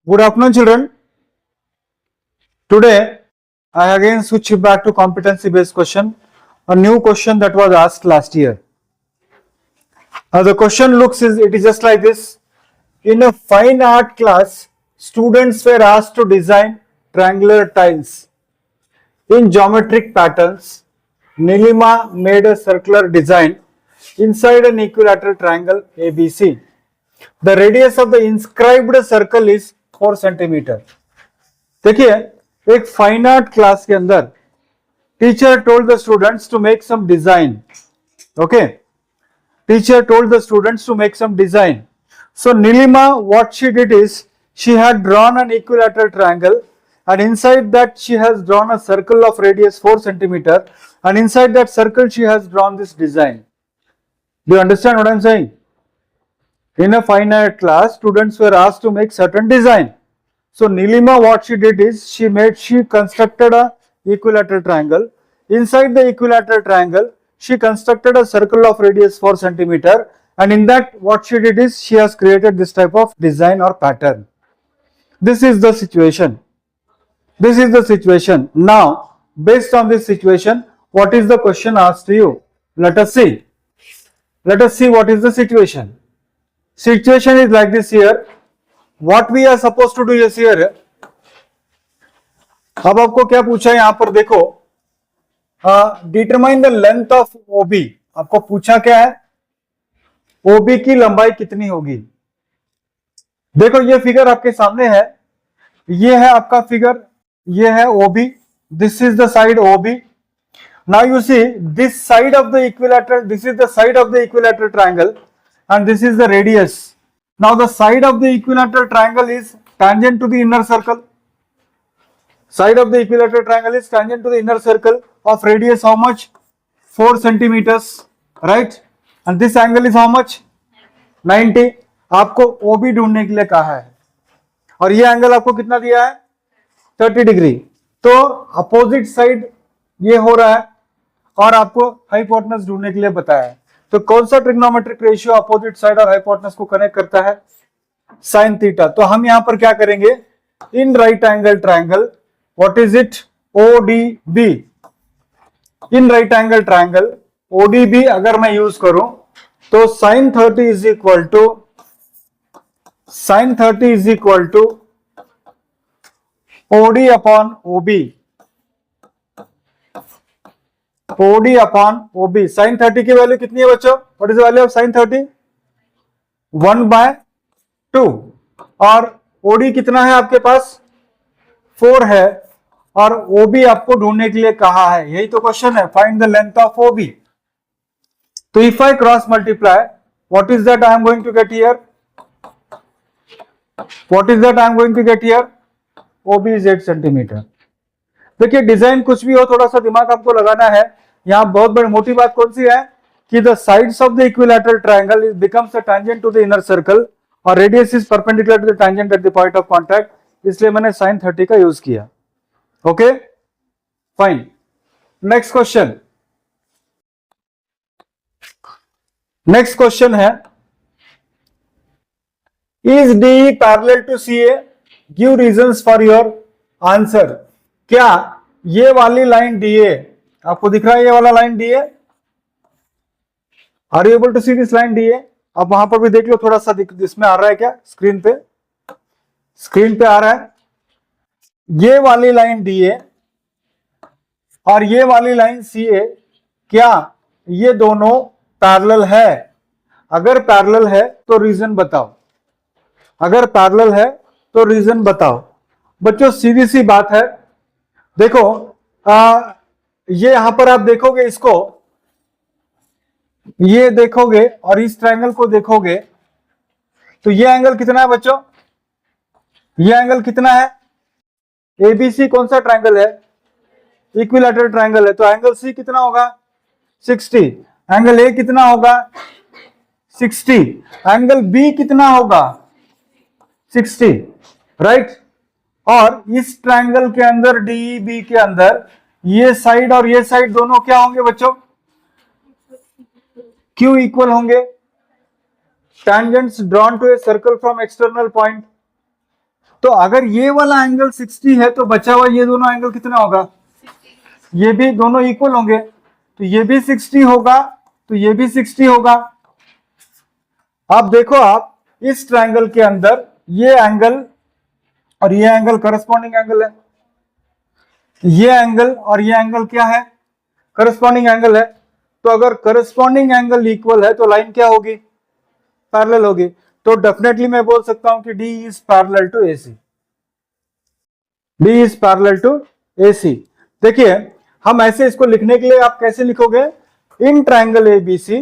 Good afternoon, children. Today, I again switch back to competency-based question, a new question that was asked last year. The question it is just like this. In a fine art class, students were asked to design triangular tiles in geometric patterns. Nilima made a circular design inside an equilateral triangle ABC. The radius of the inscribed circle is 4 centimeter. देखिए, एक fine art class के अंदर teacher told the students to make some design. Okay, teacher told the students to make some design. So Nilima, what she did is she had drawn an equilateral triangle, and inside that she has drawn a circle of radius 4 centimeter, and inside that circle she has drawn this design. Do you understand what I am saying? In a fine art class, students were asked to make certain design. So Nilima, what she did is she constructed a equilateral triangle. Inside the equilateral triangle, she constructed a circle of radius 4 centimeter, and in that what she did is she has created this type of design or pattern. This is the situation. This is the situation. Now, based on this situation, what is the question asked to you? Let us see. Let us see what is the situation. Situation is like this here. What we are supposed to do is here. अब आपको क्या पूछा है यहां पर देखो, determine the length of OB. आपको पूछा क्या है, ओबी की लंबाई कितनी होगी. देखो ये फिगर आपके सामने है, ये है आपका फिगर, ये है OB. This is the side OB. Now you see this side of the equilateral, this is the side of the equilateral triangle, and this is the radius. Now the side of the equilateral triangle is tangent to the inner circle. Side of the equilateral triangle is tangent to the inner circle of radius how much? 4 centimeters, right? And this angle is how much? 90. आपको OB ढूंढने के लिए कहा है, और ये angle आपको कितना दिया है? 30 डिग्री. तो अपोजिट साइड ये हो रहा है, और आपको हाइपोटेनस ढूंढने के लिए बताया है. तो कौन सा ट्रिग्नोमेट्रिक रेशियो अपोजिट साइड और हाइपोटेनस को कनेक्ट करता है? Sine theta. तो हम यहां पर क्या करेंगे, in right angle triangle, what is it? ODB. In right angle triangle ODB अगर मैं यूज करूं तो sine 30 is equal to OD upon OB. OD upon OB. Sine 30 की वैल्यू कितनी है बच्चों? What is the value of sine 30? 1/2. और OD कितना है आपके पास? 4 है, और OB आपको ढूंढने के लिए कहा है. यही तो क्वेश्चन है, find the length of OB. तो if I cross multiply, what is that I am going to get here? What is that I am going to get here? OB is 8 centimetre. देखिए design कुछ भी हो, थोड़ा सा दिमाग आपको लगाना है. यहां बहुत बड़ी मोटी बात कौन सी है कि the sides of the equilateral triangle is becomes a tangent to the inner circle, और radius is perpendicular to the tangent at the point of contact. इसलिए मैंने साइन 30 का यूज किया. Okay fine. Next question. Next question है, is D parallel to CA? Give reasons for your answer. क्या ये वाली line DA आपको दिख रहा है? ये वाला line DA, are you able to see this line DA? अब वहां पर भी देख लो थोड़ा सा, इसमें आ रहा है क्या? स्क्रीन पे आ रहा है. ये वाली लाइन DA और ये वाली लाइन CA, क्या ये दोनों पैरेलल है? अगर पैरेलल है तो रीजन बताओ. अगर पैरेलल है तो रीजन बताओ. बच्चों सीधी सी बात है, देखो ये यहां पर आप देखोगे, इसको ये देखोगे और इस ट्रायंगल को देखोगे, तो ये एंगल कितना है बच्चों? ये एंगल कितना है? ABC कौन सा ट्रायंगल है? इक्विलैटरल ट्रायंगल है. तो एंगल C कितना होगा? 60. एंगल A कितना होगा? 60. एंगल B कितना होगा? 60, राइट. और इस ट्रायंगल के अंदर DEB के अंदर ये साइड और ये साइड दोनों क्या होंगे बच्चों? Q इक्वल होंगे. tangents drawn to a circle from external point. तो अगर ये वाला एंगल 60 है तो बचा हुआ ये दोनों एंगल कितना होगा, ये भी दोनों इक्वल होंगे, तो ये भी 60 होगा, तो ये भी 60 होगा। अब देखो आप इस ट्रायंगल के अंदर ये एंगल और ये एंगल करस्पॉन्डिंग एंगल है, ये एंगल और ये एंगल क्या है, करस्पॉन्डिंग एंगल है। तो अगर करस्पॉन्डिंग एंगल इक्वल है तो लाइन क्या होगी, पैरेलल होगी। तो डेफिनेटली मैं बोल सकता हूं कि D is parallel to AC, D is parallel to AC. देखिए हम ऐसे इसको लिखने के लिए आप कैसे लिखोगे, in triangle ABC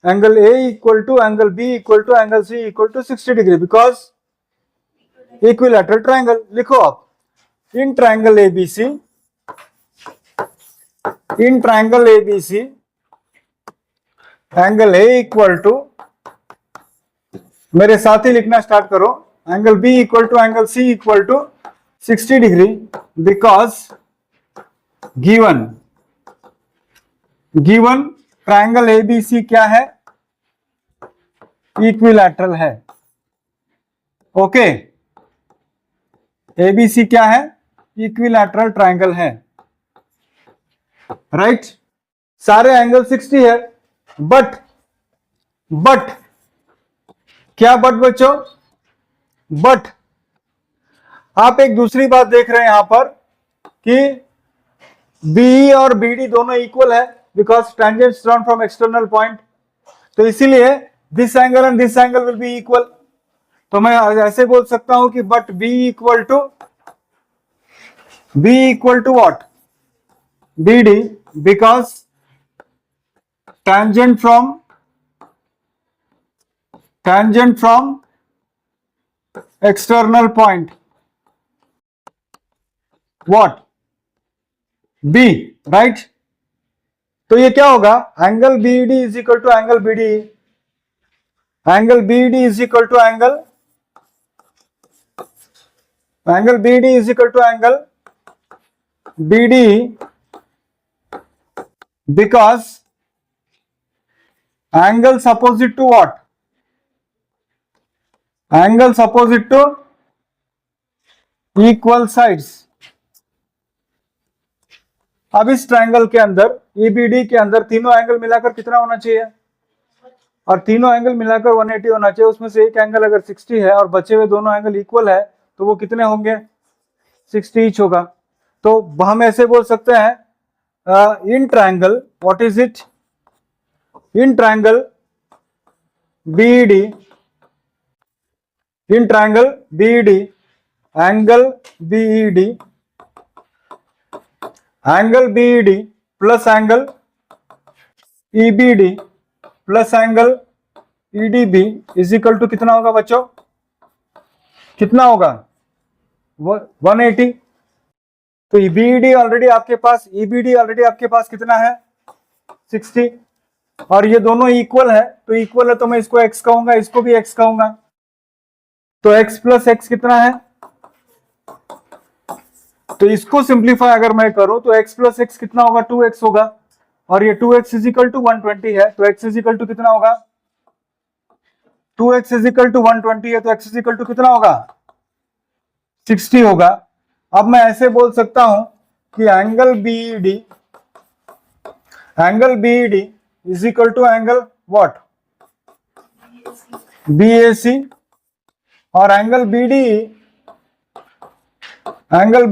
angle A equal to angle B equal to angle C equal to 60 degree, because equilateral triangle. लिखो आप, in triangle ABC, in triangle ABC angle A equal to, मेरे साथ ही लिखना स्टार्ट करो, angle B equal to angle C equal to 60 degree, because given triangle ABC क्या है, equilateral है। ओके, एबीसी क्या है, इक्विलैटरल ट्रायंगल है, राइट। सारे एंगल 60 है, बट क्या बट बच्चों, बट आप एक दूसरी बात देख रहे हैं यहां पर कि BE और BD दोनों इक्वल है, because tangents run from external point. तो इसीलिए this angle and this angle will be equal. तो मैं ऐसे बोल सकता हूं कि but B equal to what, BD, because tangent from external point what, B, right। तो ये क्या होगा, angle BD is equal to angle BD, angle BD is equal to angle BD is equal to angle BD, because angles opposite to what, angles opposite to equal sides। अब इस triangle के अंदर EBD के अंदर तीनों angle मिलाकर कितना होना चाहिए, और तीनों एंगल मिलाकर 180 होना चाहिए। उसमें से एक एंगल अगर 60 है और बचे हुए दोनों एंगल इक्वल है तो वो कितने होंगे, 60 ईच होगा। तो हम ऐसे बोल सकते हैं in triangle, what is it, in triangle BED, in triangle BED, angle BED plus angle EBD plus angle EDB is equal to कितना होगा बच्चों, कितना होगा, 180। तो BED ऑलरेडी आपके पास, EBD ऑलरेडी आपके पास कितना है, 60, और ये दोनों इक्वल है। तो इक्वल है तो मैं इसको x कहूंगा, इसको भी x कहूंगा। तो x प्लस x कितना है, तो इसको सिंप्लीफाई अगर मैं करूं तो x प्लस x कितना होगा, 2x होगा, और ये 2x इज इक्वल टू 120 है, तो x इज इक्वल टू कितना होगा, 2x इज इक्वल टू 120 है, तो x इज इक्वल टू कितना होगा, 60 होगा। अब मैं ऐसे बोल सकता हूं कि angle BED is equal to angle what, BAC, और angle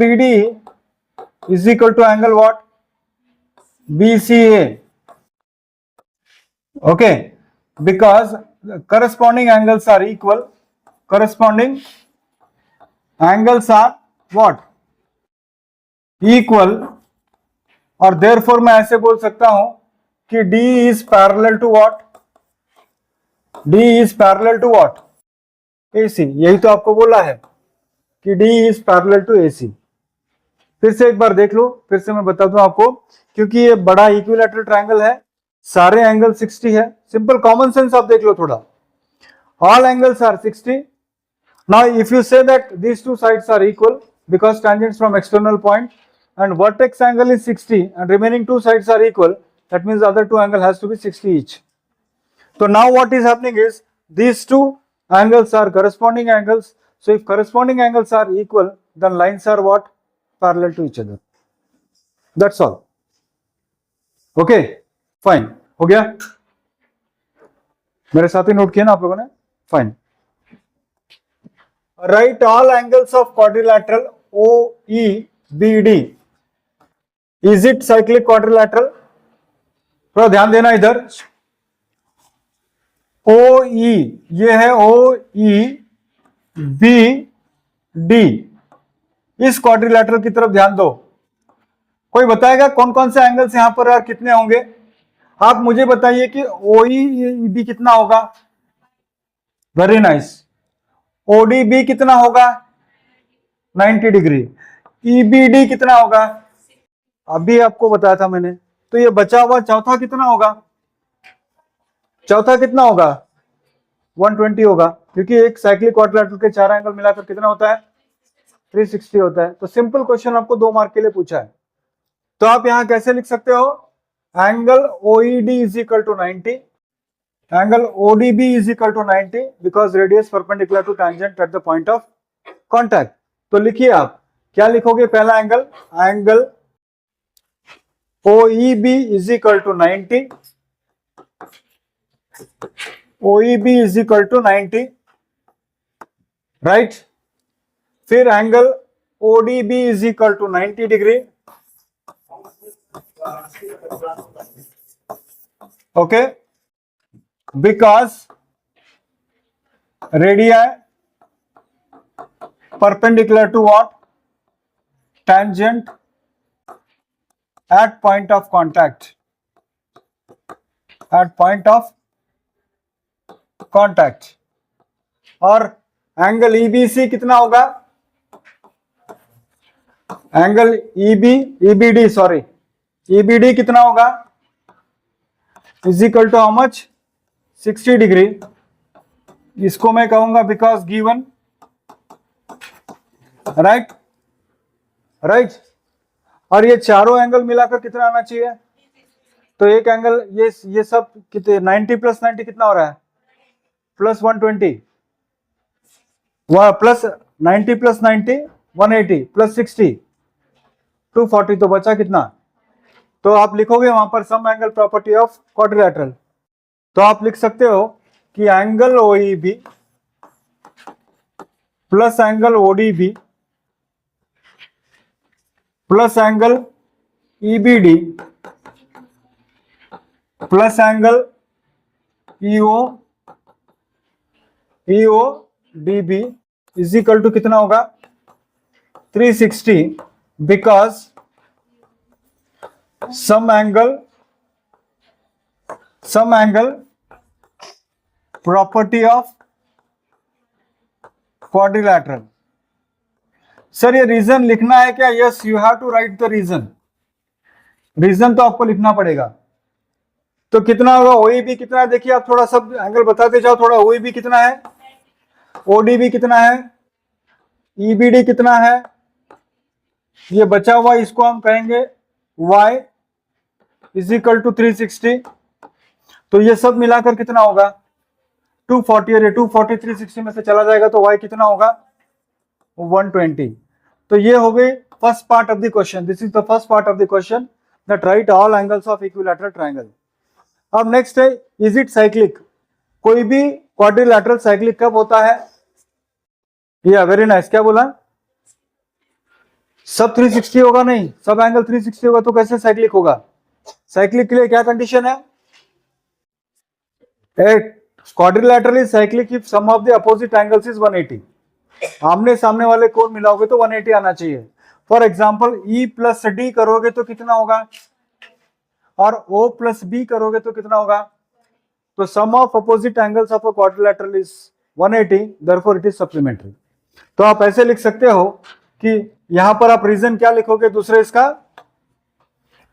BD is equal to angle what, BCA। okay, because corresponding angles are equal, corresponding angles are what, equal, और therefore मैं ऐसे बोल सकता हूं कि D is parallel to what, D is parallel to what, AC। यही तो आपको बोला है कि D is parallel to AC। फिर से एक बार देख लो, फिर से मैं बता दूं आपको, क्योंकि ये बड़ा इक्विलैटरल ट्रायंगल है, सारे एंगल 60 है। सिंपल कॉमन सेंस आप देख लो थोड़ा, all angles are 60। now if you say that these two sides are equal because tangents from external point and vertex angle is 60 and remaining two sides are equal, that means the other two angle has to be 60 each। so now what is happening is these two angles are corresponding angles, So if corresponding angles are equal, then lines are what? Parallel to each other. That's all. Okay, fine. हो गया? मेरे साथ ही note किया ना आप लोगों ने? Fine. Write all angles of quadrilateral OEBD. Is it cyclic quadrilateral? थोड़ा ध्यान देना इधर. OE, ये है OEBD. इस क्वाड्रिलैटरल की तरफ ध्यान दो. कोई बताएगा कौन कौन से एंगल्स यहां पर और कितने होंगे? आप मुझे बताइए कि OEB कितना होगा? Very nice. ODB कितना होगा? 90 डिग्री. EBD कितना होगा? अभी आपको बताया था मैंने. तो ये बचा हुआ चौथा कितना होगा? चौथा कितना होगा? 120 होगा, क्योंकि एक साइक्लिक क्वाड्रिलैटरल के चार एंगल मिलाकर कितना होता है? 360 होता है. तो सिंपल क्वेश्चन आपको 2 मार्क के लिए पूछा है. तो आप यहां कैसे लिख सकते हो? Angle OED is equal to 90, angle ODB is equal to 90 because radius perpendicular to tangent at the point of contact. तो लिखिए आप क्या लिखोगे? पहला angle, angle OEB is equal to 90, OEB is equal to 90, right. फिर angle ODB is equal to 90 degree. Okay, because radii perpendicular to what? Tangent at point of contact. At point of contact. और angle EBC कितना होगा? Angle EBD sorry, EBD कितना होगा? Is equal to how much? 60 degree. इसको मैं कहूंगा because given, right. Right. और ये चारों एंगल मिलाकर कितना आना चाहिए? तो एक एंगल ये सब कितने? 90 प्लस 90 कितना हो रहा है? प्लस 120. Plus 90 plus 90 180 plus 60 240. तो बचा कितना? तो आप लिखोगे वहां पर sum angle property of quadrilateral. तो आप लिख सकते हो कि angle OEB plus angle ODB plus angle EBD plus angle EODB is equal to कितना होगा? 360 because some angle property of quadrilateral. Sir ये रीजन लिखना है क्या? Yes, you have to write the reason. Reason तो आपको लिखना पड़ेगा. तो कितना होगा? OEB कितना है? देखिए आप थोड़ा सब एंगल बताते जाओ. थोड़ा OEB कितना है? ODB कितना है? EBD कितना है? ये बचा हुआ इसको हम कहेंगे Y इज इक्वल टू 360. तो ये सब मिलाकर कितना होगा? 240. और 240 360 में से चला जाएगा तो Y कितना होगा? 120. तो ये हो गई first part of the question. This is the first part of the question that right all angles of equilateral triangle. अब नेक्स्ट है, इज इट साइक्लिक? कोई भी क्वाड्रिलैटरल साइक्लिक कब होता है? या वेरी नाइस. क्या बोला? सब 360 होगा? नहीं, सब एंगल 360 होगा तो कैसे साइक्लिक होगा? साइक्लिक के लिए क्या कंडीशन है? Quadrilateral is cyclic if sum of the opposite angles is 180. आमने सामने वाले कोण मिलाओगे तो 180 आना चाहिए. For example E plus D करोगे तो कितना होगा? और O प्लस B करोगे तो कितना होगा? तो sum of opposite angles of a quadrilateral is 180, therefore it is supplementary. तो आप ऐसे लिख सकते हो कि यहां पर आप रीजन क्या लिखोगे? दूसरे इसका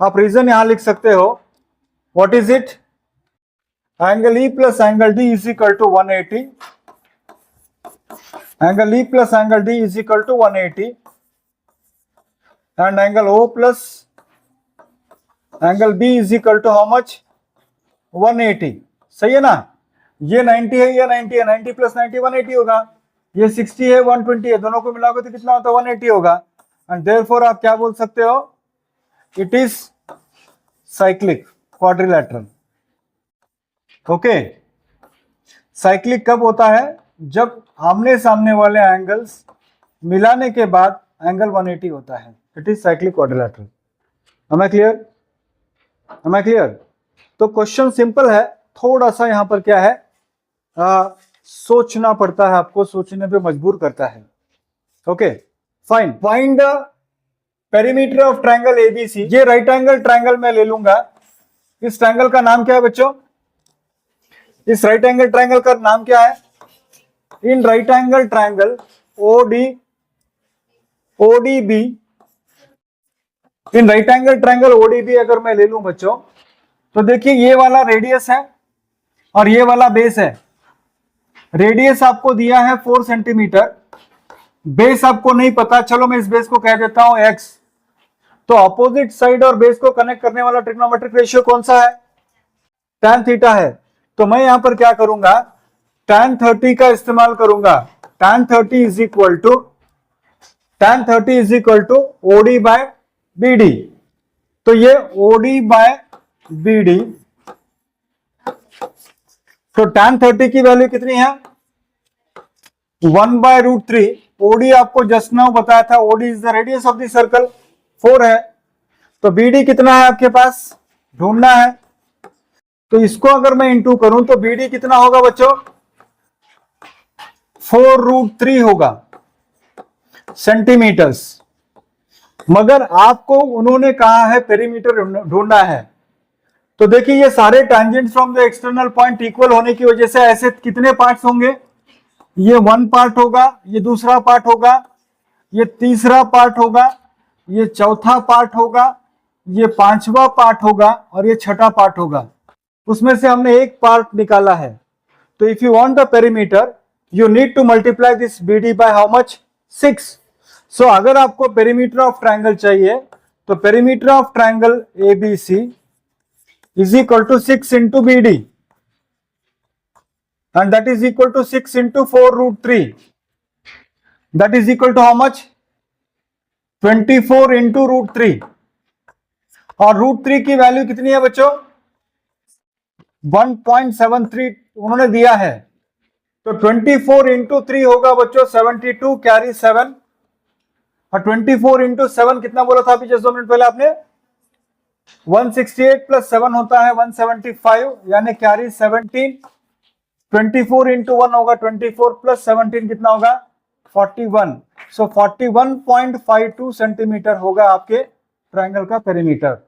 आप रीजन यहां लिख सकते हो. What is it? Angle E plus angle D is equal to 180. Angle E plus angle D is equal to 180 and angle O plus angle B is equal to how much? 180. सही है ना? ये 90 है, ये 90 है. 90 प्लस 90 180 होगा. ये 60 है, 120 है, दोनों को मिलाओगे तो कितना होता है? 180 होगा। एंड देयरफॉर आप क्या बोल सकते हो? It is cyclic quadrilateral. Okay, cyclic कब होता है? जब आमने सामने वाले एंगल्स मिलाने के बाद एंगल 180 होता है। It is cyclic quadrilateral. Am I clear? Am I clear? तो क्वेश्चन सिंपल है, थोड़ा सा यहां पर क्या है, सोचना पड़ता है, आपको सोचने पे मजबूर करता है। Okay fine. Find the perimeter of triangle ABC. ये राइट एंगल ट्रायंगल मैं ले लूंगा। इस ट्रायंगल का नाम क्या है बच्चों? इस राइट एंगल ट्रायंगल का नाम क्या है? In right angle triangle ODB, in right angle triangle ODB अगर मैं ले लूं बच्चों, तो देखिए ये वाला रेडियस है और ये वाला बेस है। रेडियस आपको दिया है 4 सेंटीमीटर, बेस आपको नहीं पता, चलो मैं इस बेस को कह देता हूं x। तो अपोजिट साइड और बेस को कनेक्ट करने वाला ट्रिग्नोमेट्रिक रेशियो कौन सा है? tan थीटा है। तो मैं यहां पर क्या करूंगा? tan 30 का इस्तेमाल करूंगा। tan 30 is equal to OD by BD। तो ये OD बाय BD, तो tan 30 की वैल्यू कितनी है? 1/√3। OD आपको जस्ट नाउ बताया था, OD is the radius of the circle, 4 है। तो BD कितना है आपके पास? ढूंढना है। तो इसको अगर मैं इंटू करूं तो BD कितना होगा बच्चों? 4√3 होगा सेंटीमीटर्स। मगर आपको उन्होंने कहा है पेरीमीटर ढूंढना है। तो देखिए ये सारे tangents from the external point equal होने की वजह से ऐसे कितने पार्ट्स होंगे? ये 1 पार्ट होगा, ये दूसरा पार्ट होगा, ये तीसरा पार्ट होगा, ये चौथा पार्ट होगा, ये 5वां पार्ट होगा और ये 6ठा पार्ट होगा। उसमें से हमने एक पार्ट निकाला है। तो if you want the perimeter you need to multiply this BD by how much? 6। सो अगर आपको पेरीमीटर ऑफ ट्रायंगल चाहिए तो perimeter of triangle ABC is equal to 6 into BD, and that is equal to 6 into 4√3, that is equal to how much? 24 into √3। और √3 की value कितनी है बच्चों? 1.73 उन्होंने दिया है। तो 24 into 3 होगा बच्चों 72, कैरी 7, और 24 into 7 कितना बोला था अभी जस्ट 2 मिनट पहले आपने? 168 प्लस 7 होता है 175, यानी कैरी 17। 24 into 1 होगा 24 प्लस 17 कितना होगा? 41। सो 41.52 सेंटीमीटर होगा आपके ट्रायंगल का पेरीमीटर।